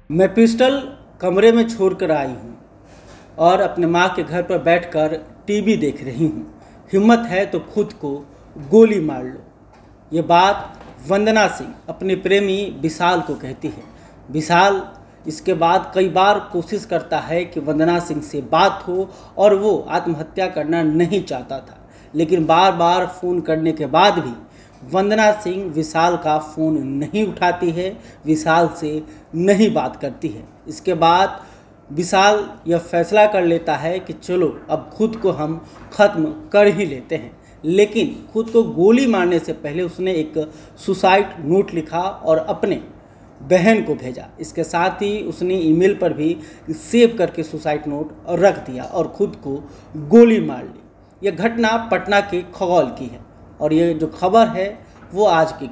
मैं पिस्टल कमरे में छोड़कर आई हूँ और अपने माँ के घर पर बैठकर टीवी देख रही हूँ। हिम्मत है तो खुद को गोली मार लो। ये बात वंदना सिंह अपने प्रेमी विशाल को कहती है। विशाल इसके बाद कई बार कोशिश करता है कि वंदना सिंह से बात हो और वो आत्महत्या करना नहीं चाहता था, लेकिन बार बार फ़ोन करने के बाद भी वंदना सिंह विशाल का फ़ोन नहीं उठाती है, विशाल से नहीं बात करती है। इसके बाद विशाल यह फैसला कर लेता है कि चलो अब खुद को हम ख़त्म कर ही लेते हैं, लेकिन खुद को गोली मारने से पहले उसने एक सुसाइड नोट लिखा और अपने बहन को भेजा। इसके साथ ही उसने ईमेल पर भी सेव करके सुसाइड नोट रख दिया और खुद को गोली मार ली। यह घटना पटना के खगौल की है और ये जो खबर है वो आज की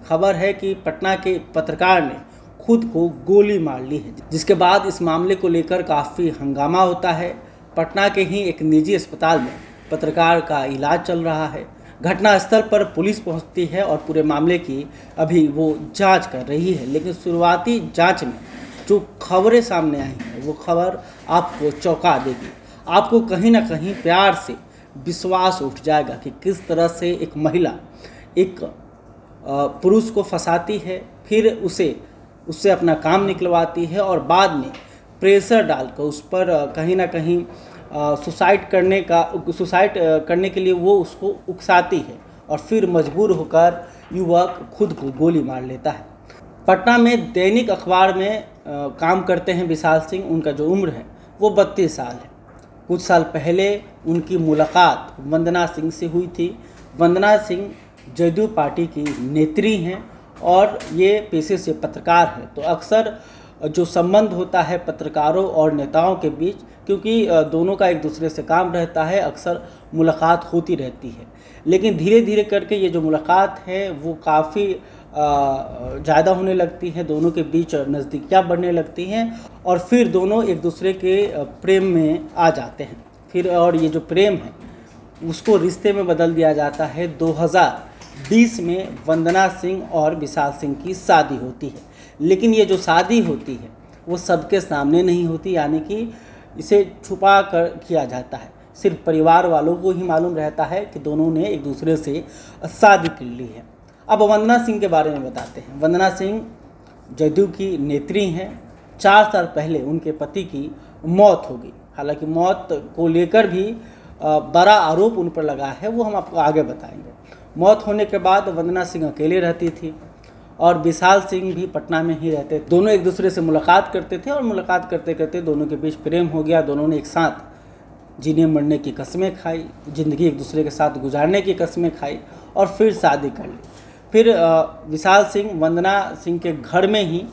खबर है कि पटना के एक पत्रकार ने खुद को गोली मार ली है, जिसके बाद इस मामले को लेकर काफ़ी हंगामा होता है। पटना के ही एक निजी अस्पताल में पत्रकार का इलाज चल रहा है। घटनास्थल पर पुलिस पहुंचती है और पूरे मामले की अभी वो जांच कर रही है, लेकिन शुरुआती जांच में जो खबरें सामने आई हैं वो खबर आपको चौंका देगी। आपको कहीं ना कहीं प्यार से विश्वास उठ जाएगा कि किस तरह से एक महिला एक पुरुष को फंसाती है, फिर उससे अपना काम निकलवाती है और बाद में प्रेशर डालकर उस पर कहीं ना कहीं सुसाइड करने के लिए वो उसको उकसाती है और फिर मजबूर होकर युवक खुद को गोली मार लेता है। पटना में दैनिक अखबार में काम करते हैं विशाल सिंह। उनका जो उम्र है वो 32 साल है। कुछ साल पहले उनकी मुलाकात वंदना सिंह से हुई थी। वंदना सिंह जदयू पार्टी की नेत्री हैं और ये पेशे से पत्रकार हैं, तो अक्सर जो संबंध होता है पत्रकारों और नेताओं के बीच, क्योंकि दोनों का एक दूसरे से काम रहता है, अक्सर मुलाकात होती रहती है। लेकिन धीरे धीरे करके ये जो मुलाकात है वो काफ़ी ज़्यादा होने लगती है, दोनों के बीच नज़दीकियाँ बढ़ने लगती हैं और फिर दोनों एक दूसरे के प्रेम में आ जाते हैं। फिर और ये जो प्रेम है उसको रिश्ते में बदल दिया जाता है। 2020 में वंदना सिंह और विशाल सिंह की शादी होती है, लेकिन ये जो शादी होती है वो सबके सामने नहीं होती, यानी कि इसे छुपा कर किया जाता है। सिर्फ परिवार वालों को ही मालूम रहता है कि दोनों ने एक दूसरे से शादी कर ली है। अब वंदना सिंह के बारे में बताते हैं। वंदना सिंह जदयू की नेत्री हैं। 4 साल पहले उनके पति की मौत हो गई। हालांकि मौत को लेकर भी बड़ा आरोप उन पर लगा है, वो हम आपको आगे बताएंगे। मौत होने के बाद वंदना सिंह अकेले रहती थी और विशाल सिंह भी पटना में ही रहते। दोनों एक दूसरे से मुलाकात करते थे और मुलाकात करते करते दोनों के बीच प्रेम हो गया। दोनों ने एक साथ जीने मरने की कस्में खाई, ज़िंदगी एक दूसरे के साथ गुजारने की कस्में खाई और फिर शादी कर ली। फिर विशाल सिंह वंदना सिंह के घर में ही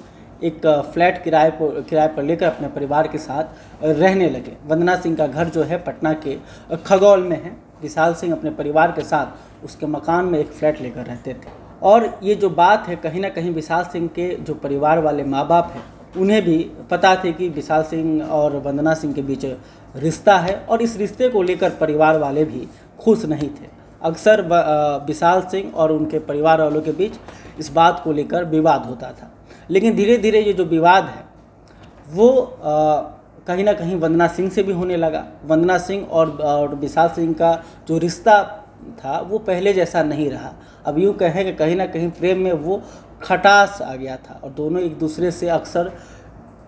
एक फ्लैट किराए पर लेकर अपने परिवार के साथ रहने लगे। वंदना सिंह का घर जो है पटना के खगौल में है। विशाल सिंह अपने परिवार के साथ उसके मकान में एक फ्लैट लेकर रहते थे। और ये जो बात है कहीं ना कहीं विशाल सिंह के जो परिवार वाले माँ बाप हैं उन्हें भी पता थे कि विशाल सिंह और वंदना सिंह के बीच रिश्ता है और इस रिश्ते को लेकर परिवार वाले भी खुश नहीं थे। अक्सर विशाल सिंह और उनके परिवार वालों के बीच इस बात को लेकर विवाद होता था, लेकिन धीरे धीरे ये जो विवाद है वो कहीं ना कहीं वंदना सिंह से भी होने लगा। वंदना सिंह और विशाल सिंह का जो रिश्ता था वो पहले जैसा नहीं रहा। अब यूँ कहें कि कहीं ना कहीं प्रेम में वो खटास आ गया था और दोनों एक दूसरे से अक्सर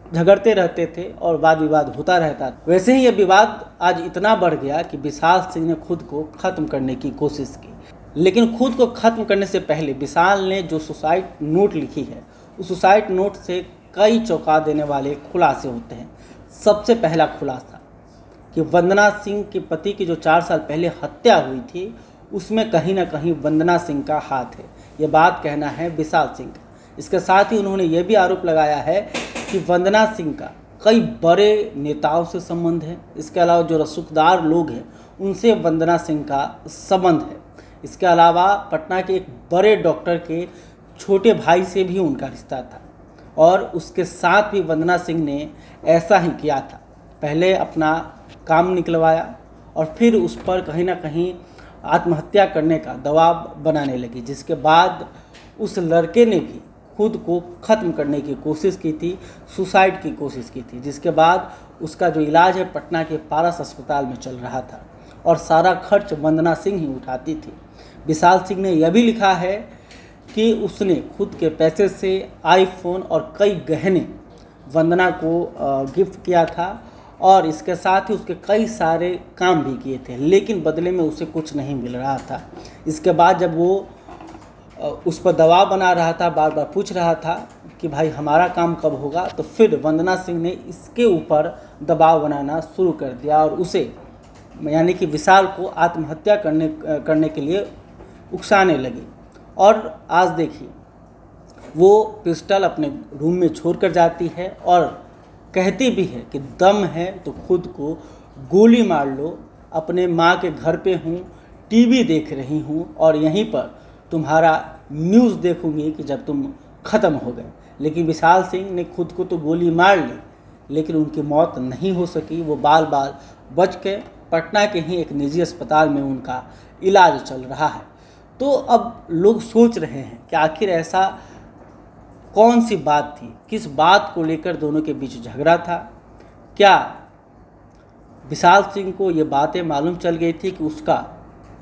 झगड़ते रहते थे और वाद विवाद होता रहता था। वैसे ही ये विवाद आज इतना बढ़ गया कि विशाल सिंह ने खुद को ख़त्म करने की कोशिश की, लेकिन खुद को ख़त्म करने से पहले विशाल ने जो सुसाइड नोट लिखी है उस सुसाइड नोट से कई चौंका देने वाले खुलासे होते हैं। सबसे पहला खुलासा कि वंदना सिंह के पति की जो 4 साल पहले हत्या हुई थी उसमें कहीं ना कहीं वंदना सिंह का हाथ है, ये बात कहना है विशाल सिंह का। इसके साथ ही उन्होंने ये भी आरोप लगाया है कि वंदना सिंह का कई बड़े नेताओं से संबंध है। इसके अलावा जो रसूखदार लोग हैं उनसे वंदना सिंह का संबंध है। इसके अलावा पटना के एक बड़े डॉक्टर के छोटे भाई से भी उनका रिश्ता था और उसके साथ भी वंदना सिंह ने ऐसा ही किया था। पहले अपना काम निकलवाया और फिर उस पर कहीं ना कहीं आत्महत्या करने का दबाव बनाने लगी, जिसके बाद उस लड़के ने भी खुद को ख़त्म करने की कोशिश की थी, सुसाइड की कोशिश की थी, जिसके बाद उसका जो इलाज है पटना के पारस अस्पताल में चल रहा था और सारा खर्च वंदना सिंह ही उठाती थी। विशाल सिंह ने यह भी लिखा है कि उसने खुद के पैसे से आईफोन और कई गहने वंदना को गिफ्ट किया था और इसके साथ ही उसके कई सारे काम भी किए थे, लेकिन बदले में उसे कुछ नहीं मिल रहा था। इसके बाद जब वो उस पर दबाव बना रहा था, बार बार पूछ रहा था कि भाई हमारा काम कब होगा, तो फिर वंदना सिंह ने इसके ऊपर दबाव बनाना शुरू कर दिया और उसे यानी कि विशाल को आत्महत्या करने के लिए उकसाने लगी। और आज देखिए वो पिस्टल अपने रूम में छोड़ कर जाती है और कहती भी है कि दम है तो खुद को गोली मार लो, अपने माँ के घर पे हूँ, टीवी देख रही हूँ और यहीं पर तुम्हारा न्यूज़ देखूंगी कि जब तुम ख़त्म हो गए। लेकिन विशाल सिंह ने खुद को तो गोली मार ली, लेकिन उनकी मौत नहीं हो सकी। वो बाल बाल बच के पटना के ही एक निजी अस्पताल में उनका इलाज चल रहा है। तो अब लोग सोच रहे हैं कि आखिर ऐसा कौन सी बात थी, किस बात को लेकर दोनों के बीच झगड़ा था। क्या विशाल सिंह को ये बातें मालूम चल गई थी कि उसका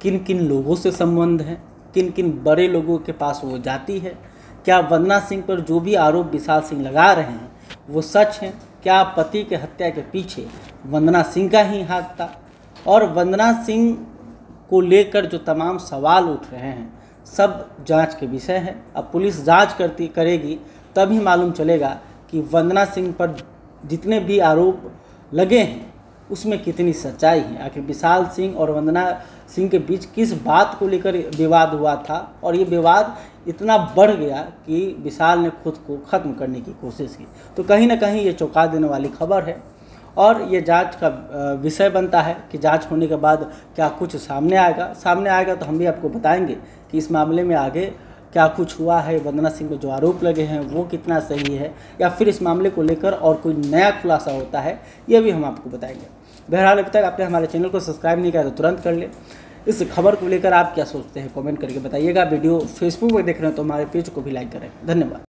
किन किन लोगों से संबंध है, किन किन बड़े लोगों के पास वो जाती है। क्या वंदना सिंह पर जो भी आरोप विशाल सिंह लगा रहे हैं वो सच हैं? क्या पति के हत्या के पीछे वंदना सिंह का ही हाथ था? और वंदना सिंह को लेकर जो तमाम सवाल उठ रहे हैं सब जांच के विषय है। अब पुलिस जांच करेगी तभी मालूम चलेगा कि वंदना सिंह पर जितने भी आरोप लगे हैं उसमें कितनी सच्चाई है। आखिर विशाल सिंह और वंदना सिंह के बीच किस बात को लेकर विवाद हुआ था और ये विवाद इतना बढ़ गया कि विशाल ने खुद को ख़त्म करने की कोशिश की। तो कहीं ना कहीं ये चौंका देने वाली खबर है और ये जांच का विषय बनता है कि जांच होने के बाद क्या कुछ सामने आएगा तो हम भी आपको बताएंगे कि इस मामले में आगे क्या कुछ हुआ है, वंदना सिंह पर जो आरोप लगे हैं वो कितना सही है, या फिर इस मामले को लेकर और कोई नया खुलासा होता है, ये भी हम आपको बताएंगे। बहरहाल अभी तक आपने हमारे चैनल को सब्सक्राइब नहीं किया तो तुरंत कर ले। इस खबर को लेकर आप क्या सोचते हैं कमेंट करके बताइएगा। वीडियो फेसबुक पर देख रहे हैं तो हमारे पेज को भी लाइक करें। धन्यवाद।